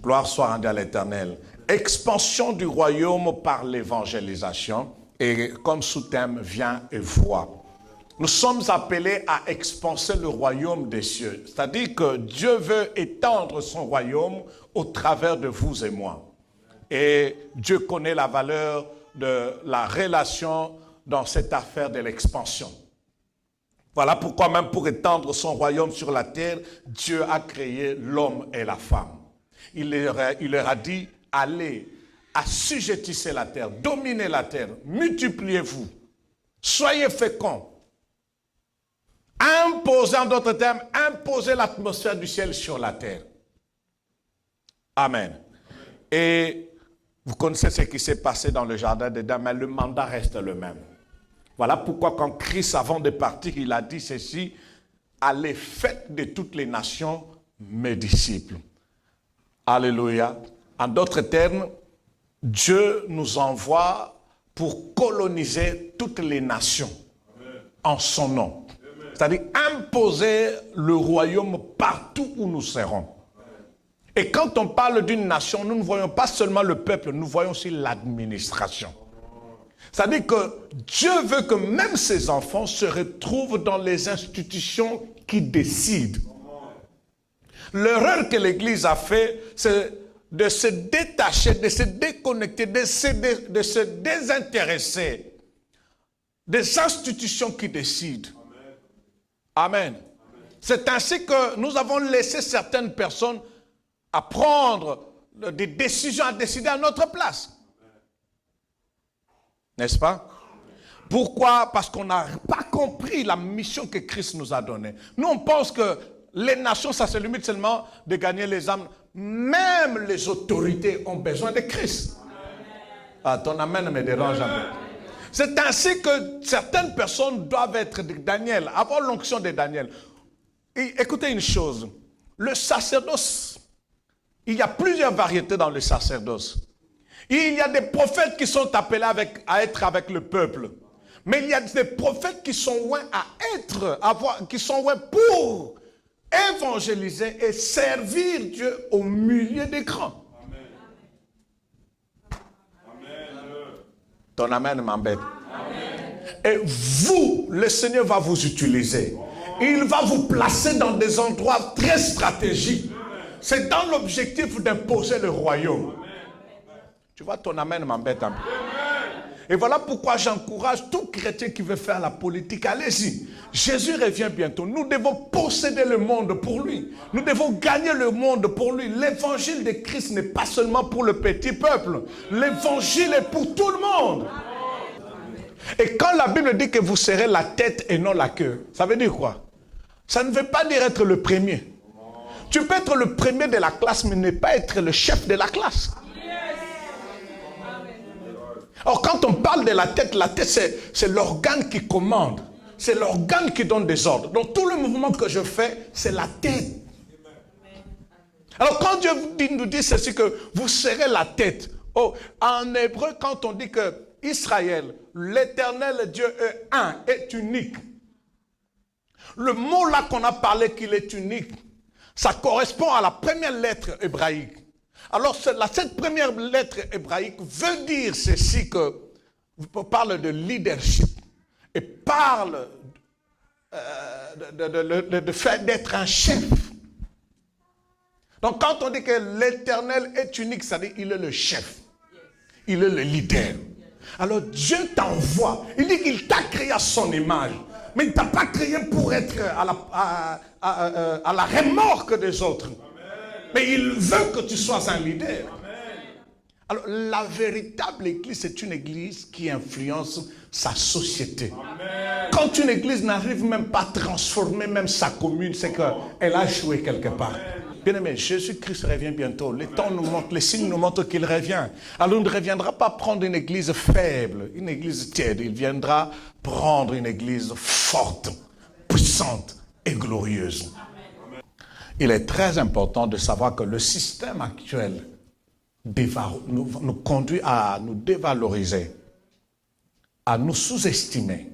Gloire soit rendue à l'Éternel. Expansion du royaume par l'évangélisation. Et comme sous-thème, viens et vois. Nous sommes appelés à expanser le royaume des cieux. C'est-à-dire que Dieu veut étendre son royaume au travers de vous et moi. Et Dieu connaît la valeur de la relation dans cette affaire de l'expansion. Voilà pourquoi même pour étendre son royaume sur la terre, Dieu a créé l'homme et la femme. Il leur a dit, allez, assujettissez la terre, dominez la terre, multipliez-vous, soyez féconds. Imposez, en d'autres termes, imposez l'atmosphère du ciel sur la terre. Amen. Et vous connaissez ce qui s'est passé dans le jardin d'Éden, mais le mandat reste le même. Voilà pourquoi quand Christ, avant de partir, il a dit ceci, allez, faites de toutes les nations mes disciples. Alléluia. En d'autres termes, Dieu nous envoie pour coloniser toutes les nations en son nom. C'est-à-dire imposer le royaume partout où nous serons. Et quand on parle d'une nation, nous ne voyons pas seulement le peuple, nous voyons aussi l'administration. C'est-à-dire que Dieu veut que même ses enfants se retrouvent dans les institutions qui décident. L'erreur que l'Église a fait, c'est de se détacher, de se déconnecter, de se désintéresser des institutions qui décident. Amen. C'est ainsi que nous avons laissé certaines personnes à prendre des décisions, à décider à notre place. N'est-ce pas? Pourquoi? Parce qu'on n'a pas compris la mission que Christ nous a donnée. Nous, on pense que les nations, ça se limite seulement de gagner les âmes. Même les autorités ont besoin de Christ. Ah, ton amen me dérange un peu. C'est ainsi que certaines personnes doivent être de Daniel, avoir l'onction de Daniel. Et écoutez une chose, le sacerdoce, il y a plusieurs variétés dans le sacerdoce. Il y a des prophètes qui sont appelés à être avec le peuple. Mais il y a des prophètes qui sont loin qui sont loin pour évangéliser et servir Dieu au milieu des grands. Ton amen m'embête. Et vous, le Seigneur va vous utiliser. Il va vous placer dans des endroits très stratégiques. C'est dans l'objectif d'imposer le royaume. Tu vois, ton amen m'embête un peu. Et voilà pourquoi j'encourage tout chrétien qui veut faire la politique. Allez-y. Jésus revient bientôt. Nous devons posséder le monde pour lui. Nous devons gagner le monde pour lui. L'évangile de Christ n'est pas seulement pour le petit peuple. L'évangile est pour tout le monde. Et quand la Bible dit que vous serez la tête et non la queue, ça veut dire quoi? Ça ne veut pas dire être le premier. Tu peux être le premier de la classe, mais ne pas être le chef de la classe. Alors quand on parle de la tête c'est l'organe qui commande. C'est l'organe qui donne des ordres. Donc tout le mouvement que je fais, c'est la tête. Alors quand Dieu nous dit ceci, que vous serez la tête. Oh, en hébreu, quand on dit que Israël, l'Éternel Dieu est un, est unique. Le mot là qu'on a parlé qu'il est unique, ça correspond à la première lettre hébraïque. Alors cette première lettre hébraïque veut dire ceci, que parle de leadership et parle de fait d'être un chef. Donc quand on dit que l'Éternel est unique, ça veut dire qu'il est le chef, il est le leader. Alors Dieu t'envoie, il dit qu'il t'a créé à son image, mais il ne t'a pas créé pour être à la remorque des autres. Mais il veut que tu sois un leader. Alors, la véritable église, c'est une église qui influence sa société. Quand une église n'arrive même pas à transformer même sa commune, c'est qu'elle a échoué quelque part. Bien-aimé, Jésus-Christ revient bientôt. Les temps nous montrent, les signes nous montrent qu'il revient. Alors, il ne reviendra pas prendre une église faible, une église tiède. Il viendra prendre une église forte, puissante et glorieuse. Il est très important de savoir que le système actuel nous conduit à nous dévaloriser, à nous sous-estimer.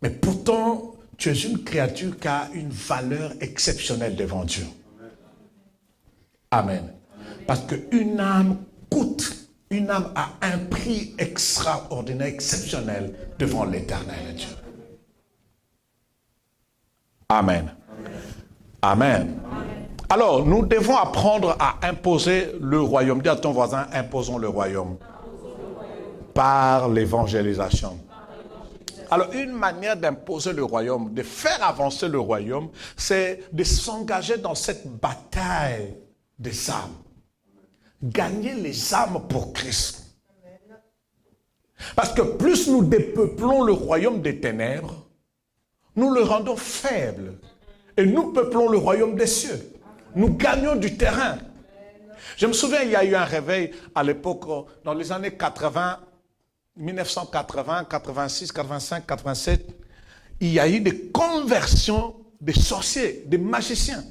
Mais pourtant, tu es une créature qui a une valeur exceptionnelle devant Dieu. Amen. Parce qu'une âme coûte, une âme a un prix extraordinaire, exceptionnel devant l'Éternel Dieu. Amen. Amen. Alors, nous devons apprendre à imposer le royaume. Dis à ton voisin, imposons le royaume. Par l'évangélisation. Alors, une manière d'imposer le royaume, de faire avancer le royaume, c'est de s'engager dans cette bataille des âmes. Gagner les âmes pour Christ. Parce que plus nous dépeuplons le royaume des ténèbres, nous le rendons faible. Et nous peuplons le royaume des cieux. Nous gagnons du terrain. Je me souviens, il y a eu un réveil à l'époque, dans les années 80, 1980, 86, 85, 87. Il y a eu des conversions des sorciers, des magiciens.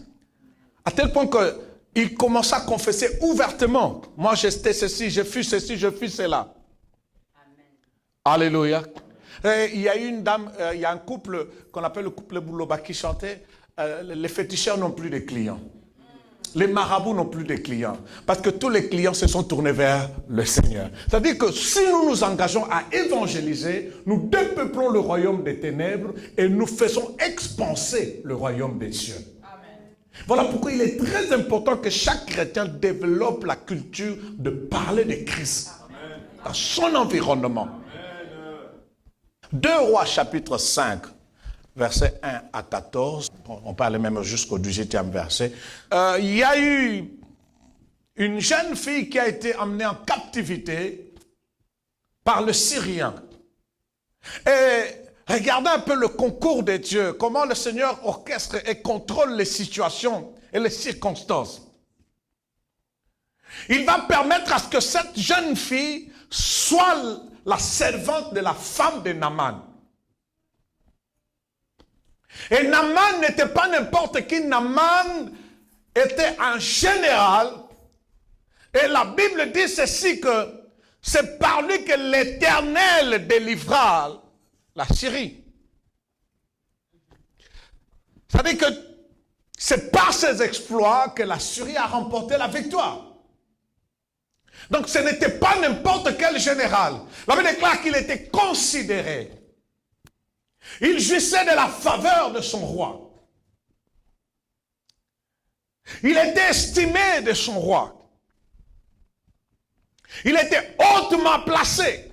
À tel point qu'ils commençaient à confesser ouvertement. Moi, j'étais ceci, je fus ceci, je fus cela. Amen. Alléluia. Et il y a une dame, il y a un couple qu'on appelle le couple Bouloba qui chantait. Les féticheurs n'ont plus de clients. Les marabouts n'ont plus de clients. Parce que tous les clients se sont tournés vers le Seigneur. C'est-à-dire que si nous nous engageons à évangéliser, nous dépeuplons le royaume des ténèbres et nous faisons expanser le royaume des cieux. Amen. Voilà pourquoi il est très important que chaque chrétien développe la culture de parler de Christ. Amen. Dans son environnement. Amen. 2 Rois chapitre 5. Versets 1 à 14, on parle même jusqu'au 18e verset. Il y a eu une jeune fille qui a été emmenée en captivité par le Syrien. Et regardez un peu le concours de Dieu, comment le Seigneur orchestre et contrôle les situations et les circonstances. Il va permettre à ce que cette jeune fille soit la servante de la femme de Naaman. Et Naaman n'était pas n'importe qui. Naaman était un général. Et la Bible dit ceci que c'est par lui que l'Éternel délivra la Syrie. C'est-à-dire que c'est par ses exploits que la Syrie a remporté la victoire. Donc ce n'était pas n'importe quel général. La Bible déclare qu'il était considéré. Il jouissait de la faveur de son roi. Il était estimé de son roi. Il était hautement placé.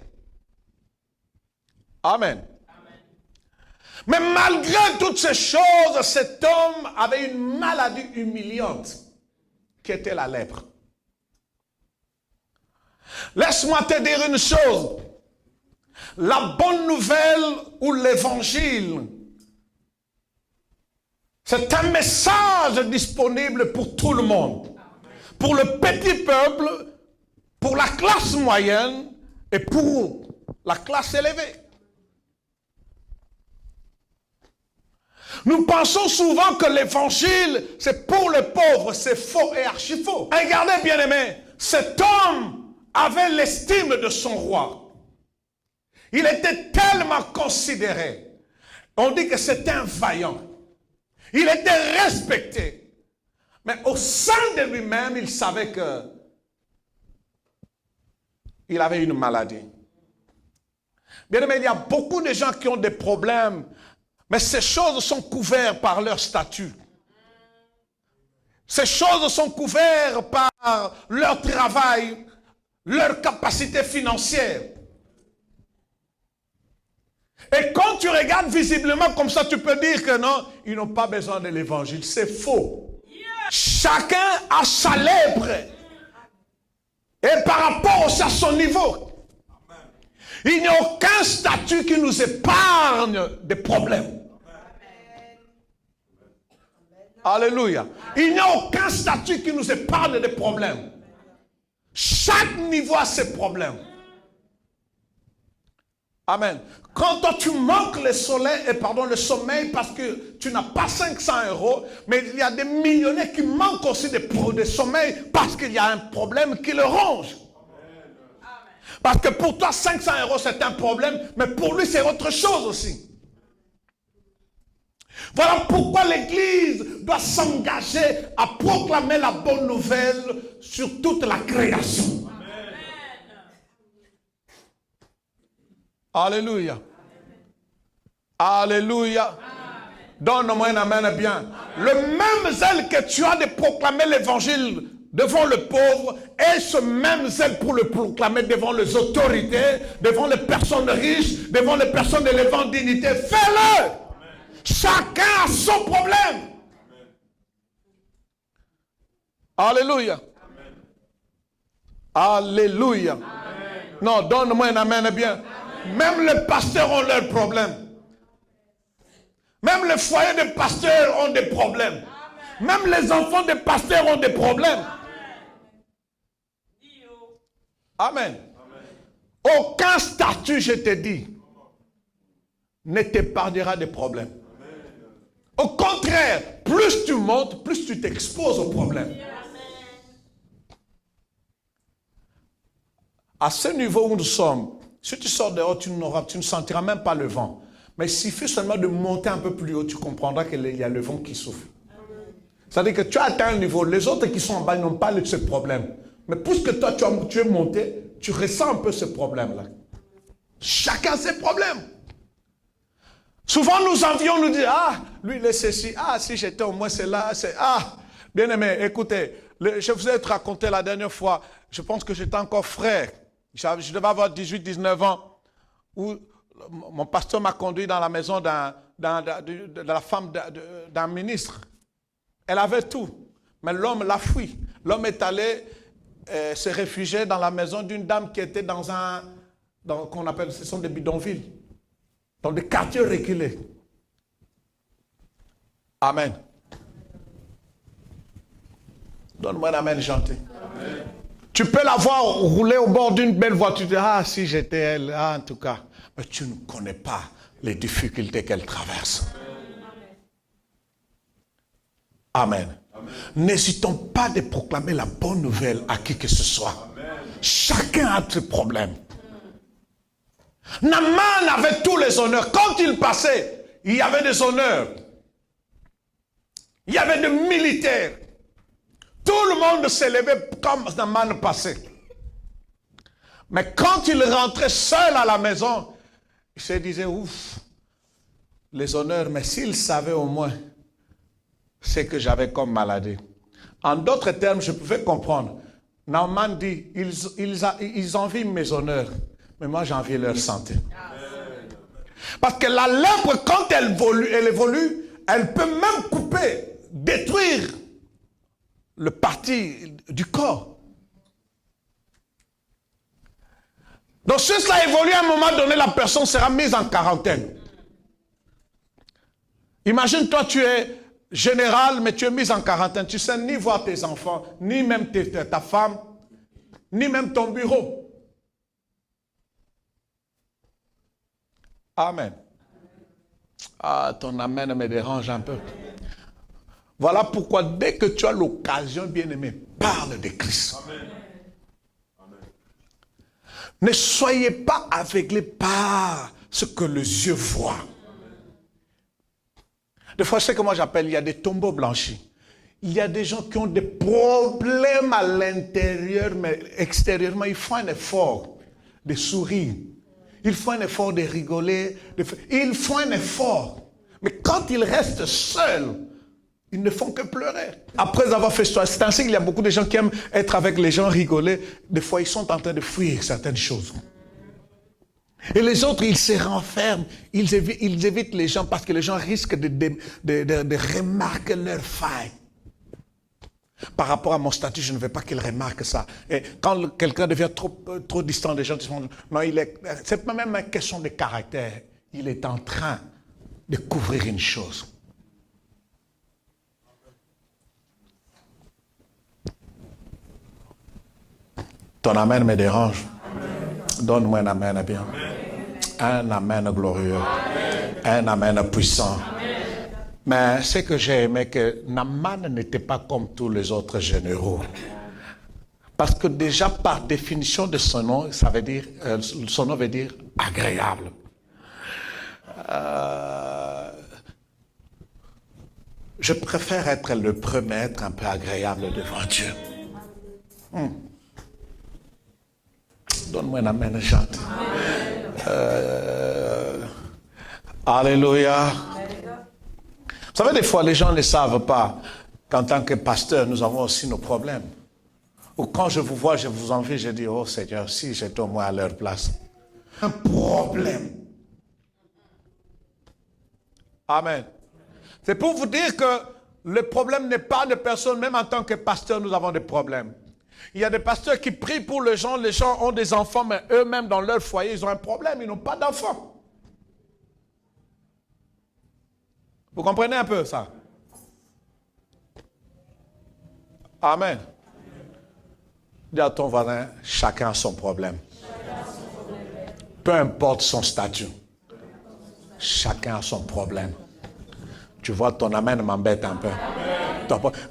Amen. Amen. Mais malgré toutes ces choses, cet homme avait une maladie humiliante qui était la lèpre. Laisse-moi te dire une chose. La bonne nouvelle ou l'évangile, c'est un message disponible pour tout le monde. Pour le petit peuple, pour la classe moyenne et pour la classe élevée. Nous pensons souvent que l'évangile, c'est pour les pauvres, c'est faux et archi faux. Regardez bien aimé, cet homme avait l'estime de son roi. Il était tellement considéré. On dit que c'était un vaillant. Il était respecté. Mais au sein de lui-même, il savait que il avait une maladie. Bien aimé, il y a beaucoup de gens qui ont des problèmes, mais ces choses sont couvertes par leur statut. Ces choses sont couvertes par leur travail, leur capacité financière. Et quand tu regardes visiblement comme ça, tu peux dire que non, ils n'ont pas besoin de l'évangile. C'est faux. Chacun a sa lèpre. Et par rapport aussi à son niveau. Il n'y a aucun statut qui nous épargne des problèmes. Alléluia. Il n'y a aucun statut qui nous épargne des problèmes. Chaque niveau a ses problèmes. Amen. Quand toi tu manques le sommeil parce que tu n'as pas 500 €, mais il y a des millionnaires qui manquent aussi de sommeil parce qu'il y a un problème qui le ronge. Parce que pour toi 500 € c'est un problème, mais pour lui c'est autre chose aussi. Voilà pourquoi l'Église doit s'engager à proclamer la bonne nouvelle sur toute la création. Alléluia. Alléluia. Donne-moi un amen bien. Le même zèle que tu as de proclamer l'évangile devant le pauvre et ce même zèle pour le proclamer devant les autorités, devant les personnes riches, devant les personnes élevant dignité. Fais-le. Chacun a son problème. Alléluia. Alléluia. Non, donne-moi un amen bien. Même les pasteurs ont leurs problèmes. Même les foyers des pasteurs ont des problèmes. Même les enfants des pasteurs ont des problèmes. Amen. Aucun statut, je te dis, ne t'épargnera des problèmes. Au contraire, plus tu montes, plus tu t'exposes aux problèmes. À ce niveau où nous sommes, si tu sors dehors, tu ne sentiras même pas le vent. Mais il suffit seulement de monter un peu plus haut, tu comprendras qu'il y a le vent qui souffle. C'est-à-dire que tu as atteint un niveau, les autres qui sont en bas n'ont pas ce problème. Mais puisque toi tu es monté, tu ressens un peu ce problème-là. Chacun ses problèmes. Souvent nous envions, nous dire, ah, lui il est ceci, ah, si j'étais au moins cela, c'est, ah, bien aimé, écoutez, je vous ai raconté la dernière fois, je pense que j'étais encore frère. Je devais avoir 18-19 ans, où mon pasteur m'a conduit dans la maison de la femme d'un ministre. Elle avait tout, mais l'homme l'a fui. L'homme est allé se réfugier dans la maison d'une dame qui était qu'on appelle, ce sont des bidonvilles, dans des quartiers reculés. Amen. Donne-moi un amen chanté. Amen. Tu peux la voir rouler au bord d'une belle voiture. Tu dis, ah, si j'étais elle, ah, en tout cas. Mais tu ne connais pas les difficultés qu'elle traverse. Amen. N'hésitons pas de proclamer la bonne nouvelle à qui que ce soit. Amen. Chacun a ses problèmes. Naaman avait tous les honneurs. Quand il passait, il y avait des honneurs. Il y avait des militaires. Tout le monde s'élevait comme Naaman passait. Mais quand il rentrait seul à la maison, il se disait, ouf, les honneurs, mais s'il savait au moins ce que j'avais comme maladie. En d'autres termes, je pouvais comprendre. Naaman dit, ils envient mes honneurs, mais moi j'envie leur santé. Parce que la lèpre, quand elle évolue, elle peut même couper, détruire le parti du corps. Donc si cela évolue, à un moment donné, la personne sera mise en quarantaine. Imagine, toi, tu es général, mais tu es mis en quarantaine. Tu ne sais ni voir tes enfants, ni même ta femme, ni même ton bureau. Amen. Ah, ton amen me dérange un peu. Voilà pourquoi dès que tu as l'occasion, bien-aimé, parle de Christ. Amen. Amen. Ne soyez pas aveuglés par ce que les yeux voient. Des fois, c'est ce que moi j'appelle, il y a des tombeaux blanchis. Il y a des gens qui ont des problèmes à l'intérieur, mais extérieurement, ils font un effort de sourire. Ils font un effort de rigoler. Ils font un effort. Mais quand ils restent seuls, ils ne font que pleurer. Après avoir fait ça, c'est ainsi qu'il y a beaucoup de gens qui aiment être avec les gens, rigoler. Des fois, ils sont en train de fuir certaines choses. Et les autres, ils se renferment, ils évitent les gens parce que les gens risquent de remarquer leurs failles. Par rapport à mon statut, je ne veux pas qu'ils remarquent ça. Et quand quelqu'un devient trop distant des gens, ils disent, non, c'est pas même une question de caractère. Il est en train de couvrir une chose. Ton amen me dérange. Donne-moi un amen bien. Un amen glorieux. Un amen puissant. Mais ce que j'ai aimé, que Naaman n'était pas comme tous les autres généraux. Parce que déjà, par définition de son nom, ça veut dire, son nom veut dire agréable. Je préfère être le premier, être un peu agréable devant Dieu. Donne-moi un amen, chante. Alléluia. Vous savez, des fois, les gens ne savent pas qu'en tant que pasteur, nous avons aussi nos problèmes. Ou quand je vous vois, je vous envie, je dis, oh Seigneur, si j'étais au moins à leur place. Un problème. Amen. C'est pour vous dire que le problème n'est pas de personne, même en tant que pasteur, nous avons des problèmes. Il y a des pasteurs qui prient pour les gens ont des enfants, mais eux-mêmes dans leur foyer, ils ont un problème, ils n'ont pas d'enfants. Vous comprenez un peu ça? Amen. Dis à ton voisin, chacun a son problème. Peu importe son statut. Chacun a son problème. Tu vois, ton amen m'embête un peu.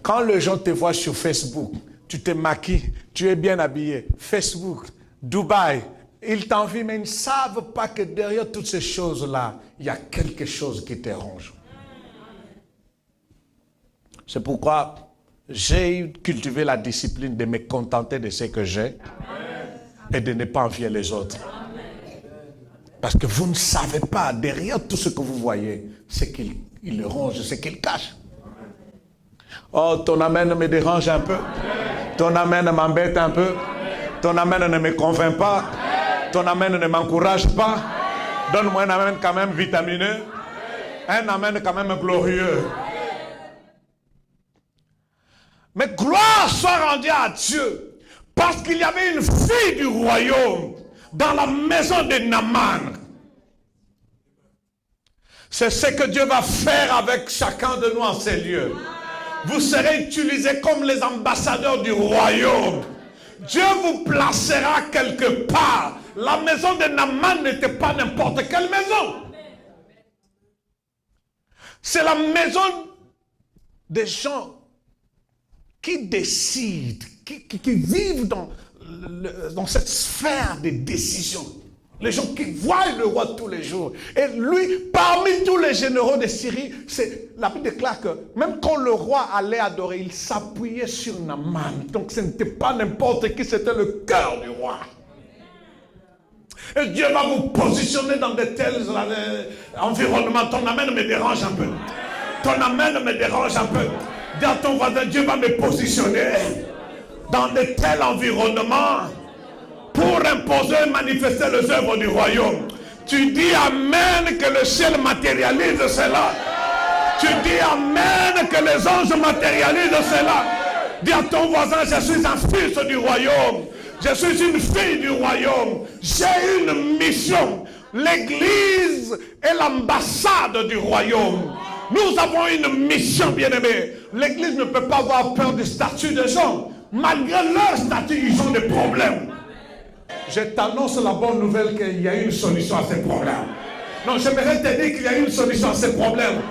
Quand les gens te voient sur Facebook, tu te maquilles, tu es bien habillé, Facebook, Dubaï, ils t'envient, mais ils ne savent pas que derrière toutes ces choses-là, il y a quelque chose qui te ronge. C'est pourquoi j'ai cultivé la discipline de me contenter de ce que j'ai et de ne pas envier les autres. Parce que vous ne savez pas, derrière tout ce que vous voyez, c'est qu'il le ronge, c'est qu'il cache. Oh, ton amen me dérange un peu. Ton amen m'embête un peu. Ton amen ne me convainc pas. Ton amen ne m'encourage pas. Donne-moi un amen quand même vitamineux. Un amen quand même glorieux. Mais gloire soit rendue à Dieu, parce qu'il y avait une fille du royaume dans la maison de Naaman. C'est ce que Dieu va faire avec chacun de nous en ces lieux. Vous serez utilisés comme les ambassadeurs du royaume. Dieu vous placera quelque part. La maison de Naaman n'était pas n'importe quelle maison. C'est la maison des gens qui décident, qui vivent dans cette sphère de décision. Les gens qui voient le roi tous les jours. Et lui, parmi tous les généraux de Syrie, la Bible déclare que même quand le roi allait adorer, il s'appuyait sur Naaman. Donc ce n'était pas n'importe qui, c'était le cœur du roi. Et Dieu va vous positionner dans de tels environnements. Ton amen me dérange un peu. Ton amen me dérange un peu. Dis à ton voisin, Dieu va me positionner dans de tels environnements pour imposer et manifester les œuvres du royaume. Tu dis amen que le ciel matérialise cela. Tu dis amen que les anges matérialisent cela. Dis à ton voisin, je suis un fils du royaume. Je suis une fille du royaume. J'ai une mission. L'église est l'ambassade du royaume. Nous avons une mission, bien-aimés. L'église ne peut pas avoir peur du statut des gens. Malgré leur statut, ils ont des problèmes. Je t'annonce la bonne nouvelle qu'il y a une solution à ces problèmes. Non, j'aimerais te dire qu'il y a une solution à ces problèmes.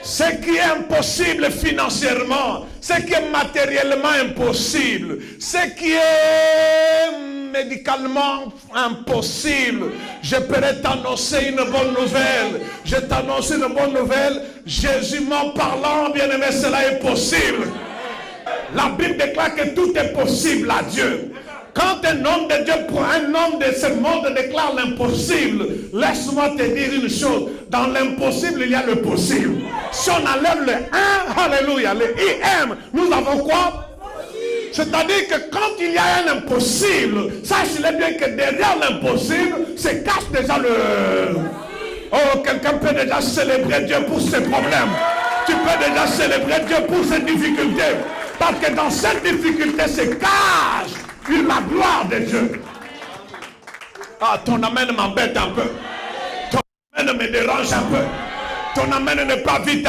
Ce qui est impossible financièrement, ce qui est matériellement impossible, ce qui est médicalement impossible, je pourrais t'annoncer une bonne nouvelle. Je t'annonce une bonne nouvelle. Jésus-moi parlant, bien-aimé, cela est possible. La Bible déclare que tout est possible à Dieu. Quand un homme de Dieu, un homme de ce monde déclare l'impossible, laisse-moi te dire une chose. Dans l'impossible, il y a le possible. Si on enlève le 1, alléluia, le IM, nous avons quoi? C'est-à-dire que quand il y a un impossible, sachez bien que derrière l'impossible, se cache déjà le... Oh, quelqu'un peut déjà célébrer Dieu pour ses problèmes. Tu peux déjà célébrer Dieu pour ses difficultés. Parce que dans cette difficulté se cache la gloire de Dieu. Ah, ton amen m'embête un peu. Ton amen me dérange un peu. Ton amen n'est pas vite.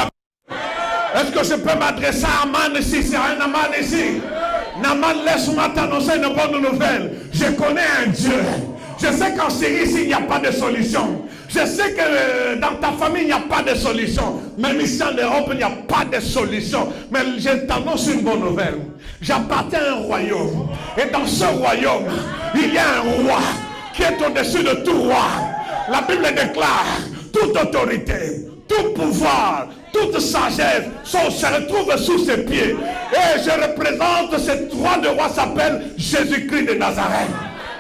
Est-ce que je peux m'adresser à Aman ici? C'est un Aman ici. Naaman, laisse-moi t'annoncer une bonne nouvelle. Je connais un Dieu. Je sais qu'en Syrie, ici, il n'y a pas de solution. Je sais que dans ta famille, il n'y a pas de solution. Même ici en Europe, il n'y a pas de solution. Mais je t'annonce une bonne nouvelle. J'appartiens à un royaume. Et dans ce royaume, il y a un roi qui est au-dessus de tout roi. La Bible déclare toute autorité, tout pouvoir, toute sagesse se retrouve sous ses pieds. Et je représente ce roi de roi s'appelle Jésus-Christ de Nazareth.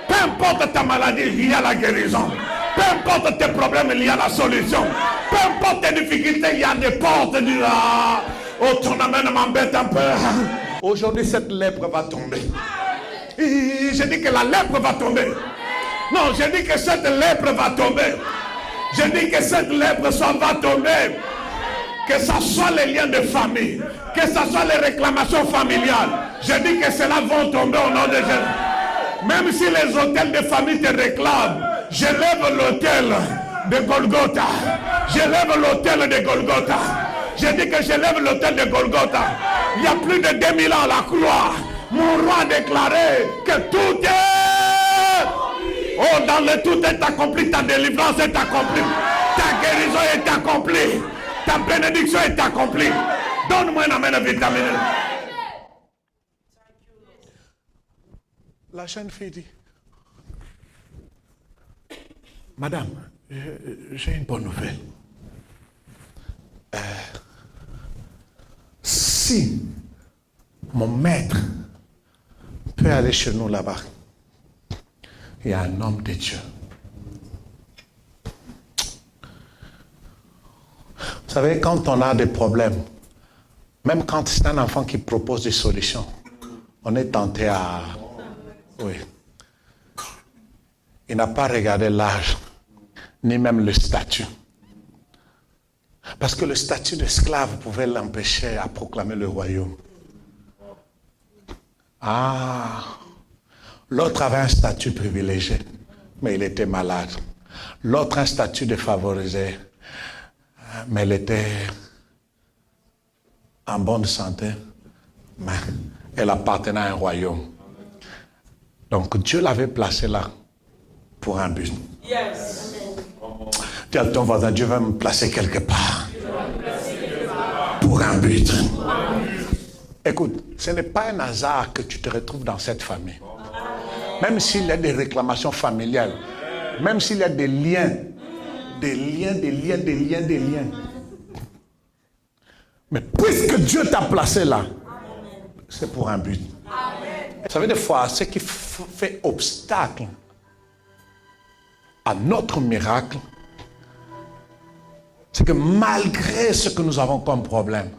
Peu importe ta maladie, il y a la guérison. Peu importe tes problèmes, il y a la solution. Peu importe tes difficultés, il y a des portes. Oh, ton amène m'embête un peu. Aujourd'hui, cette lèpre va tomber. J'ai dit que la lèpre va tomber. Non, j'ai dit que cette lèpre va tomber. J'ai dit que cette lèpre va tomber. Que ce soit les liens de famille, que ce soit les réclamations familiales. J'ai dit que cela va tomber au nom de Jésus. Même si les hôtels de famille te réclament, j'élève l'hôtel de Golgotha. J'élève l'hôtel de Golgotha. J'ai dit que j'élève l'hôtel de Golgotha. Il y a plus de 2000 ans à la croix. Mon roi a déclaré que tout est... Oh, dans le tout est accompli. Ta délivrance est accomplie. Ta guérison est accomplie. Ta bénédiction est accomplie. Donne-moi un amène vitamine. La jeune fille dit, Madame, j'ai une bonne nouvelle. Si mon maître peut aller chez nous là-bas, il y a un homme de Dieu. Vous savez, quand on a des problèmes, même quand c'est un enfant qui propose des solutions, on est tenté à... Oui. Il n'a pas regardé l'âge, ni même le statut. Parce que le statut d'esclave pouvait l'empêcher à proclamer le royaume. Ah, l'autre avait un statut privilégié, mais il était malade. L'autre un statut défavorisé, mais elle était en bonne santé, mais elle appartenait à un royaume. Donc Dieu l'avait placé là pour un but. Yes. Dis à ton voisin, Dieu va me placer quelque part pour un but. Écoute, ce n'est pas un hasard que tu te retrouves dans cette famille. Même s'il y a des réclamations familiales, même s'il y a des liens. Mais puisque Dieu t'a placé là, c'est pour un but. Vous savez, des fois, ce qui fait obstacle à notre miracle, c'est que malgré ce que nous avons comme problème,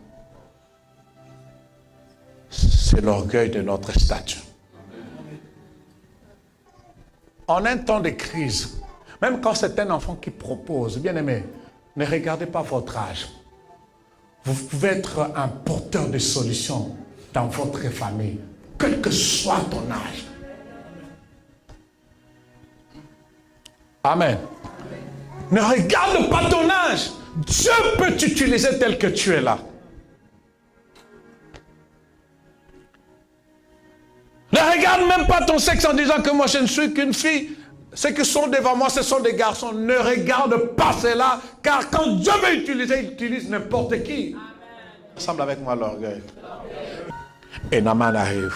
c'est l'orgueil de notre statut. En un temps de crise, même quand c'est un enfant qui propose, bien aimé, ne regardez pas votre âge. Vous pouvez être un porteur de solutions dans votre famille, quel que soit ton âge. Amen. Ne regarde pas ton âge. Dieu peut t'utiliser tel que tu es là. Ne regarde même pas ton sexe en disant que moi je ne suis qu'une fille. Ceux qui sont devant moi, ce sont des garçons. Ne regarde pas cela, car quand Dieu veut utiliser, il utilise n'importe qui. Amen. Ensemble avec moi l'orgueil. Et Naaman arrive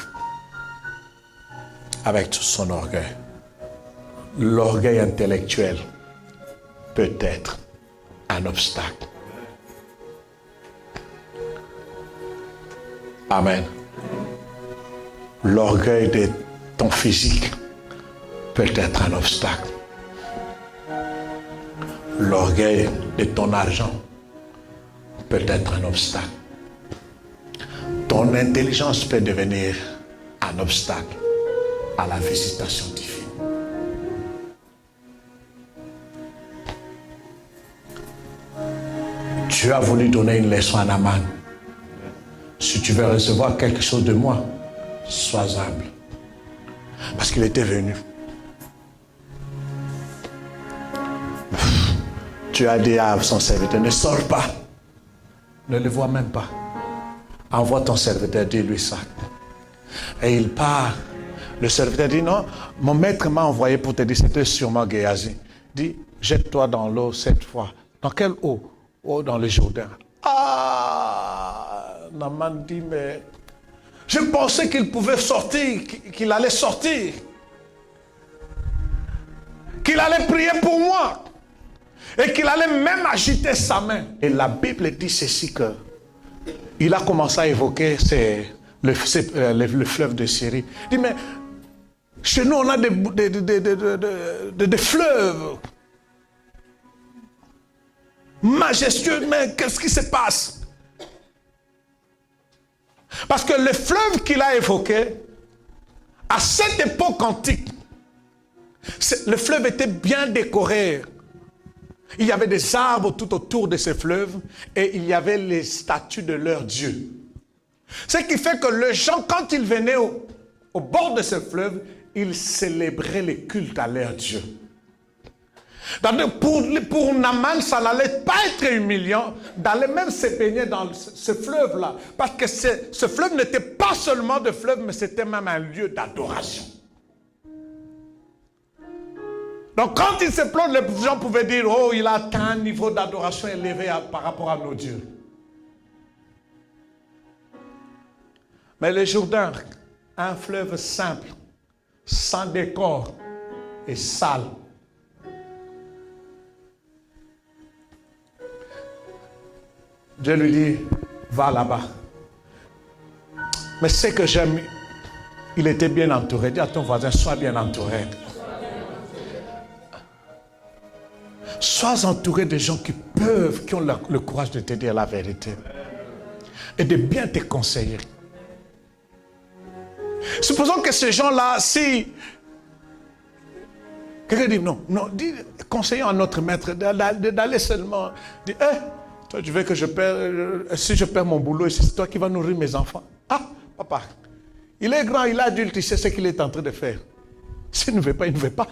avec tout son orgueil. L'orgueil intellectuel peut être un obstacle. Amen. L'orgueil de ton physique peut être un obstacle. L'orgueil de ton argent peut être un obstacle. Ton intelligence peut devenir un obstacle à la visitation divine. Dieu a voulu donner une leçon à Naaman. Si tu veux recevoir quelque chose de moi, sois humble. Parce qu'il était venu. Dieu a dit à son serviteur, ne sors pas. Ne le vois même pas. Envoie ton serviteur, dis-lui ça. Et il part. Le serviteur dit, non, mon maître m'a envoyé pour te dire, c'était sûrement Géasi. Dit, jette-toi dans l'eau cette fois. Dans quelle eau? Oh, dans le Jourdain. Ah, Naaman dit, mais je pensais qu'il pouvait sortir, qu'il allait sortir. Qu'il allait prier pour moi. Et qu'il allait même agiter sa main. Et la Bible dit ceci que il a commencé à évoquer le fleuve de Syrie. Il dit, mais chez nous, on a des fleuves majestueux, mais qu'est-ce qui se passe? Parce que le fleuve qu'il a évoqué, à cette époque antique, le fleuve était bien décoré. Il y avait des arbres tout autour de ce fleuve et il y avait les statues de leurs dieux. Ce qui fait que les gens, quand ils venaient au bord de ce fleuve, ils célébraient les cultes à leurs dieux. Pour Naaman, ça n'allait pas être humiliant d'aller même se baigner dans ce fleuve-là. Parce que ce fleuve n'était pas seulement de fleuve, mais c'était même un lieu d'adoration. Donc quand il se plonge, les gens pouvaient dire, oh, il a atteint un niveau d'adoration élevé par rapport à nos dieux. Mais le Jourdain, un fleuve simple, sans décor et sale. Dieu lui dit, va là-bas. Mais ce que j'aime, il était bien entouré. Dis à ton voisin, sois bien entouré. Sois entouré de gens qui ont le courage de te dire la vérité. Et de bien te conseiller. Supposons que ces gens-là, si... Quelqu'un dit non, conseillons à notre maître d'aller seulement... Dire, toi, tu veux que je perds... Si je perds mon boulot, c'est toi qui vas nourrir mes enfants. Ah, papa, il est grand, il est adulte, il sait ce qu'il est en train de faire. S'il ne veut pas, il ne veut pas.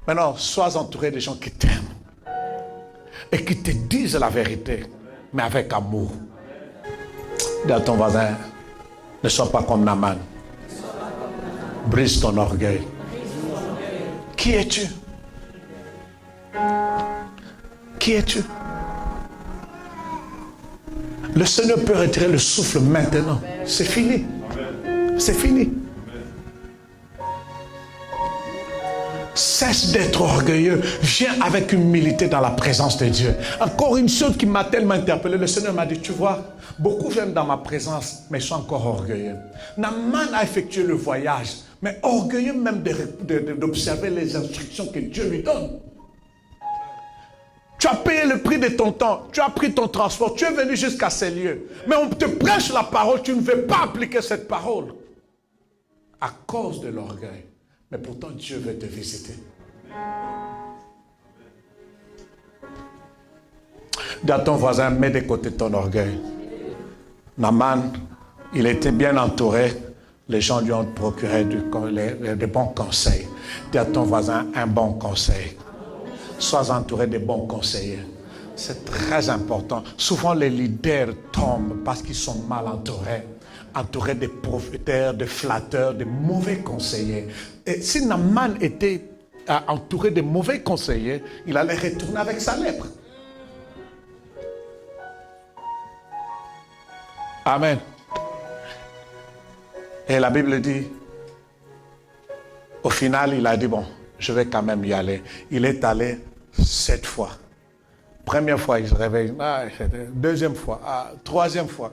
Maintenant, sois entouré de gens qui t'aiment et qui te disent la vérité, mais avec amour. Dis à ton voisin, ne sois pas comme Naaman. Brise ton orgueil. Qui es-tu? Qui es-tu? Le Seigneur peut retirer le souffle maintenant. C'est fini. C'est fini. Cesse d'être orgueilleux. Viens avec humilité dans la présence de Dieu. Encore une chose qui m'a tellement interpellé. Le Seigneur m'a dit, tu vois, beaucoup viennent dans ma présence, mais ils sont encore orgueilleux. Naaman a effectué le voyage, mais orgueilleux même d'observer les instructions que Dieu lui donne. Tu as payé le prix de ton temps, tu as pris ton transport, tu es venu jusqu'à ces lieux. Mais on te prêche la parole, tu ne veux pas appliquer cette parole. À cause de l'orgueil. Mais pourtant Dieu veut te visiter. Dis à ton voisin, mets de côté ton orgueil. Naaman, il était bien entouré. Les gens lui ont procuré de bons conseils. Dis à ton voisin, un bon conseil. Sois entouré de bons conseillers. C'est très important. Souvent les leaders tombent parce qu'ils sont mal entourés. Entouré de profiteurs, de flatteurs, de mauvais conseillers. Et si Naaman était entouré de mauvais conseillers, il allait retourner avec sa lèpre. Amen. Et la Bible dit, au final, il a dit, bon, je vais quand même y aller. Il est allé 7 fois. Première fois, il se réveille. Deuxième fois. Troisième fois.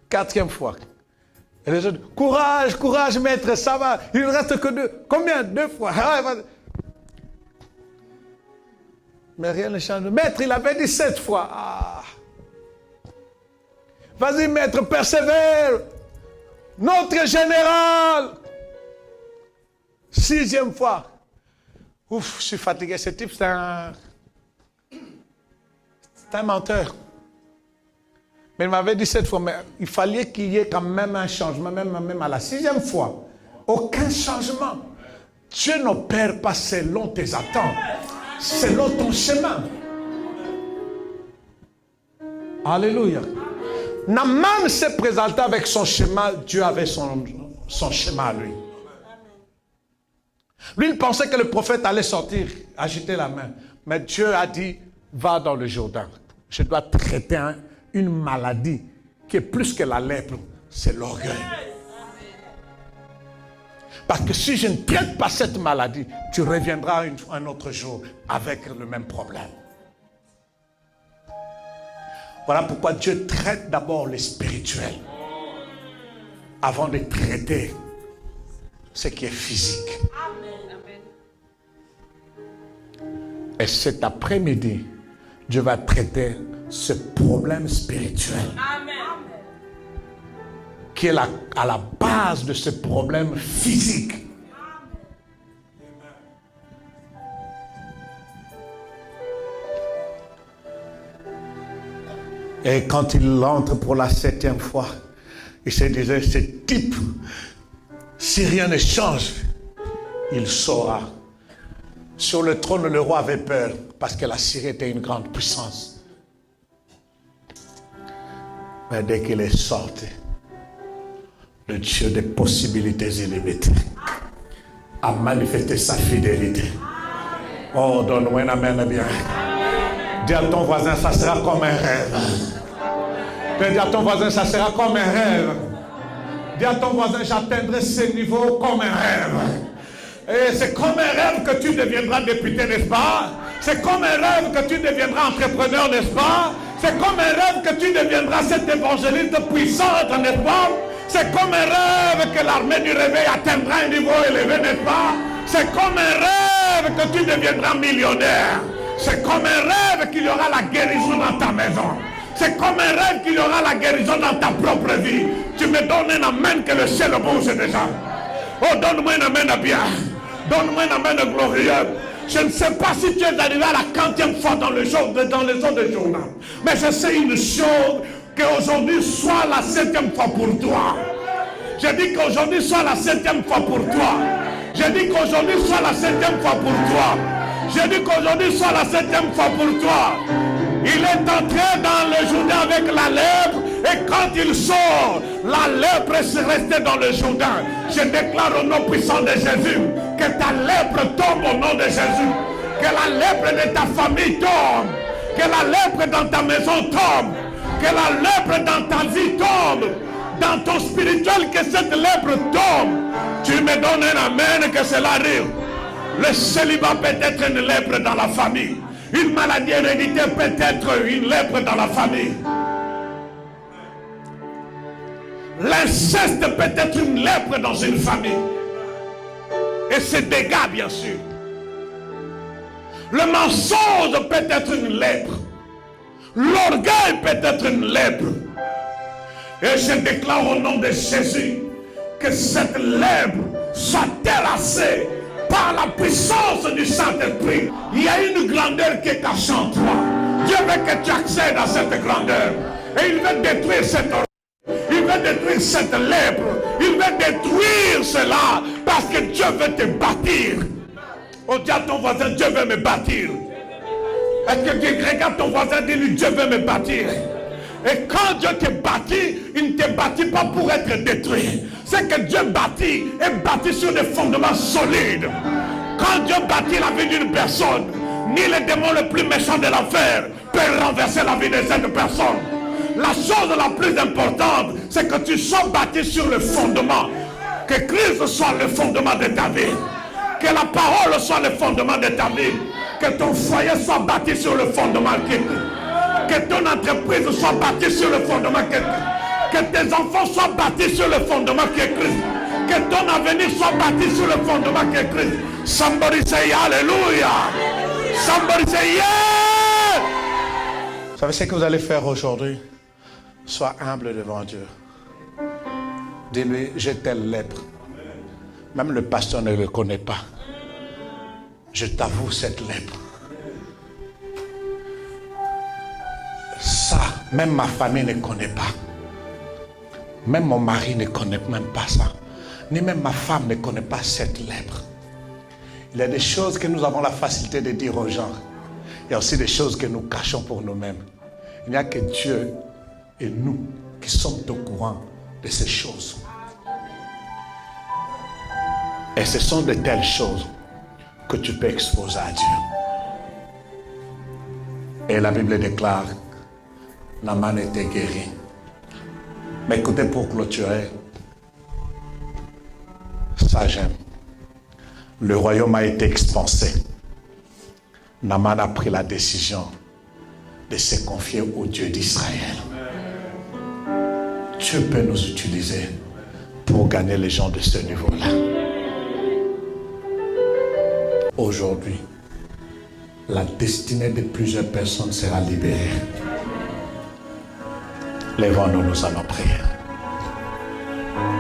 Quatrième fois. Et les autres, courage, courage, maître, ça va. Il ne reste que 2. Combien? 2 fois. Mais rien ne change. Maître, il avait dit 7 fois. Vas-y, maître, persévère. Notre général. 6e fois. Ouf, je suis fatigué. Ce type, c'est un menteur. Mais il m'avait dit 7 fois, mais il fallait qu'il y ait quand même un changement, même à la 6e fois. Aucun changement. Dieu n'opère pas selon tes attentes, selon ton chemin. Alléluia. Naaman s'est présenté avec son schéma, Dieu avait son schéma à lui. Lui, il pensait que le prophète allait sortir, agiter la main. Mais Dieu a dit, va dans le Jourdain. Je dois traiter une maladie qui est plus que la lèpre, c'est l'orgueil. Parce que si je ne traite pas cette maladie, tu reviendras un autre jour avec le même problème. Voilà pourquoi Dieu traite d'abord les spirituels avant de traiter ce qui est physique. Et cet après-midi, Dieu va traiter ce problème spirituel qui est à la base de ce problème physique. Et quand il entre pour la 7e fois, il se disait, ce type, si rien ne change, il saura. Sur le trône, le roi avait peur parce que la Syrie était une grande puissance. Mais dès qu'il est sorti, le Dieu des possibilités illimitées a manifesté sa fidélité. Oh, donne-moi un amen bien. Dis à ton voisin, ça sera comme un rêve. Dis à ton voisin, ça sera comme un rêve. Dis à ton voisin, j'atteindrai ce niveau comme un rêve. Et c'est comme un rêve que tu deviendras député, n'est-ce pas? C'est comme un rêve que tu deviendras entrepreneur, n'est-ce pas? C'est comme un rêve que tu deviendras cette évangéliste puissante, n'est-ce pas? C'est comme un rêve que l'armée du réveil atteindra un niveau élevé, n'est-ce pas? C'est comme un rêve que tu deviendras millionnaire. C'est comme un rêve qu'il y aura la guérison dans ta maison. C'est comme un rêve qu'il y aura la guérison dans ta propre vie. Tu me donnes un amen que le ciel bouge déjà. Oh, donne-moi un amen bien. Donne-moi un amen glorieux. Je ne sais pas si tu es arrivé à la 40e fois dans les jours de journal. Mais je sais une chose, qu'aujourd'hui soit la 7e fois pour toi. Je dis qu'aujourd'hui soit la 7e fois pour toi. Je dis qu'aujourd'hui soit la 7e fois pour toi. Je dis qu'aujourd'hui soit la 7e fois pour toi. Il est entré dans le Jourdain avec la lèpre. Et quand il sort, la lèpre est restée dans le Jourdain. Je déclare au nom puissant de Jésus que ta lèpre tombe au nom de Jésus. Que la lèpre de ta famille tombe. Que la lèpre dans ta maison tombe. Que la lèpre dans ta vie tombe. Dans ton spirituel, que cette lèpre tombe. Tu me donnes un amen que cela arrive. Le célibat peut être une lèpre dans la famille. Une maladie héréditaire peut être une lèpre dans la famille. L'inceste peut être une lèpre dans une famille. Et ses dégâts, bien sûr. Le mensonge peut être une lèpre. L'orgueil peut être une lèpre. Et je déclare au nom de Jésus que cette lèpre soit terrassée par la puissance du Saint-Esprit. Il y a une grandeur qui est cachée en toi. Dieu veut que tu accèdes à cette grandeur. Et il veut détruire cette orgueil. Il veut détruire cette lèpre. Il veut détruire cela parce que Dieu veut te bâtir. Oh, dis à ton voisin, Dieu veut me bâtir. Est-ce que tu regardes ton voisin, dis-lui, Dieu veut me bâtir. Et quand Dieu te bâtit, il ne te bâtit pas pour être détruit. C'est que Dieu bâtit est bâti sur des fondements solides. Quand Dieu bâtit la vie d'une personne, ni le démon le plus méchant de l'enfer peut renverser la vie de cette personne. La chose la plus importante, c'est que tu sois bâti sur le fondement. Que Christ soit le fondement de ta vie. Que la parole soit le fondement de ta vie. Que ton foyer soit bâti sur le fondement de Christ. Que ton entreprise soit bâtie sur le fondement de Christ. Que tes enfants soient bâtis sur le fondement de Christ. Que ton avenir soit bâti sur le fondement de Christ. Somebody say hallelujah. Somebody say yeah. Vous savez ce que vous allez faire aujourd'hui? Sois humble devant Dieu. Dis-lui, j'ai telle lèpre. Même le pasteur ne le connaît pas. Je t'avoue cette lèpre. Ça, même ma famille ne connaît pas. Même mon mari ne connaît même pas ça. Ni même ma femme ne connaît pas cette lèpre. Il y a des choses que nous avons la facilité de dire aux gens. Il y a aussi des choses que nous cachons pour nous-mêmes. Il n'y a que Dieu et nous qui sommes au courant de ces choses. Et ce sont de telles choses que tu peux exposer à Dieu. Et la Bible déclare, Naaman était guéri. Mais écoutez, pour clôturer, ça j'aime. Le royaume a été expansé. Naaman a pris la décision de se confier au Dieu d'Israël. Dieu peut nous utiliser pour gagner les gens de ce niveau-là. Aujourd'hui, la destinée de plusieurs personnes sera libérée. Lèvons-nous, nous allons prier.